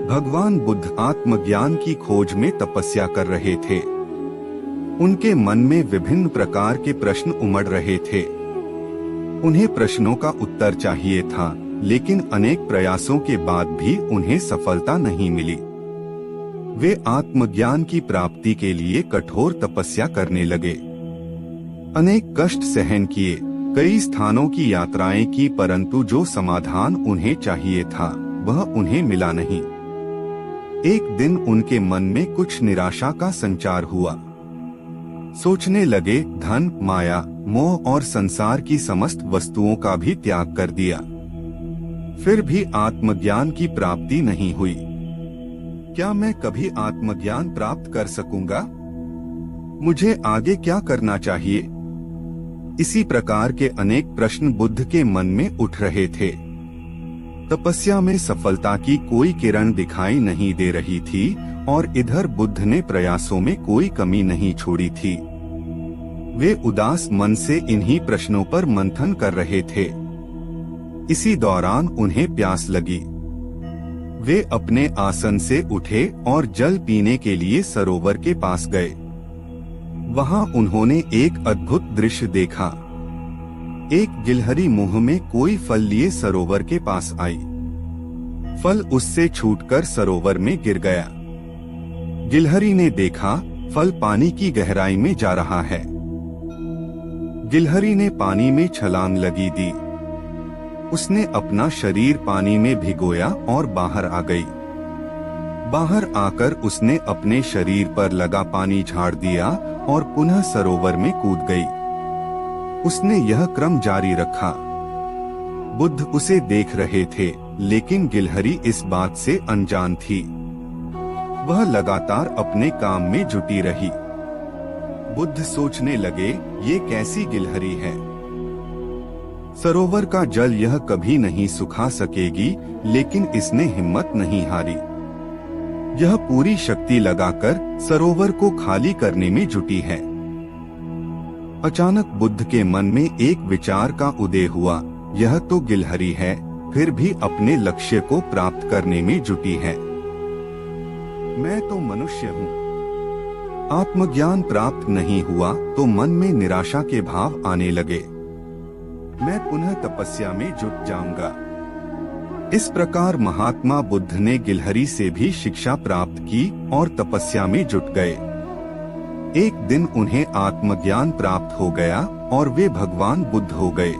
भगवान बुद्ध आत्मज्ञान की खोज में तपस्या कर रहे थे। उनके मन में विभिन्न प्रकार के प्रश्न उमड़ रहे थे। उन्हें प्रश्नों का उत्तर चाहिए था, लेकिन अनेक प्रयासों के बाद भी उन्हें सफलता नहीं मिली। वे आत्मज्ञान की प्राप्ति के लिए कठोर तपस्या करने लगे। अनेक कष्ट सहन किए, कई स्थानों की यात्राएं की, परंतु जो समाधान उन्हें चाहिए था वह उन्हें मिला नहीं। एक दिन उनके मन में कुछ निराशा का संचार हुआ। सोचने लगे, धन, माया, मोह और संसार की समस्त वस्तुओं का भी त्याग कर दिया, फिर भी आत्मज्ञान की प्राप्ति नहीं हुई। क्या मैं कभी आत्मज्ञान प्राप्त कर सकूंगा? मुझे आगे क्या करना चाहिए? इसी प्रकार के अनेक प्रश्न बुद्ध के मन में उठ रहे थे। तपस्या में सफलता की कोई किरण दिखाई नहीं दे रही थी और इधर बुद्ध ने प्रयासों में कोई कमी नहीं छोड़ी थी। वे उदास मन से इन्हीं प्रश्नों पर मंथन कर रहे थे। इसी दौरान उन्हें प्यास लगी। वे अपने आसन से उठे और जल पीने के लिए सरोवर के पास गए। वहां उन्होंने एक अद्भुत दृश्य देखा। एक गिलहरी मुंह में कोई फल लिए सरोवर के पास आई। फल उससे छूटकर सरोवर में गिर गया। गिलहरी ने देखा, फल पानी की गहराई में जा रहा है। गिलहरी ने पानी में छलांग लगी दी। उसने अपना शरीर पानी में भिगोया और बाहर आ गई। बाहर आकर उसने अपने शरीर पर लगा पानी झाड़ दिया और पुनः सरोवर में कूद गई। उसने यह क्रम जारी रखा। बुद्ध उसे देख रहे थे, लेकिन गिलहरी इस बात से अनजान थी। वह लगातार अपने काम में जुटी रही। बुद्ध सोचने लगे, ये कैसी गिलहरी है? सरोवर का जल यह कभी नहीं सुखा सकेगी, लेकिन इसने हिम्मत नहीं हारी। यह पूरी शक्ति लगाकर सरोवर को खाली करने में जुटी है। अचानक बुद्ध के मन में एक विचार का उदय हुआ। यह तो गिलहरी है, फिर भी अपने लक्ष्य को प्राप्त करने में जुटी है। मैं तो मनुष्य हूँ। आत्मज्ञान प्राप्त नहीं हुआ तो मन में निराशा के भाव आने लगे। मैं पुनः तपस्या में जुट जाऊंगा। इस प्रकार महात्मा बुद्ध ने गिलहरी से भी शिक्षा प्राप्त की और तपस्या में जुट गए। एक दिन उन्हें आत्मज्ञान प्राप्त हो गया और वे भगवान बुद्ध हो गए।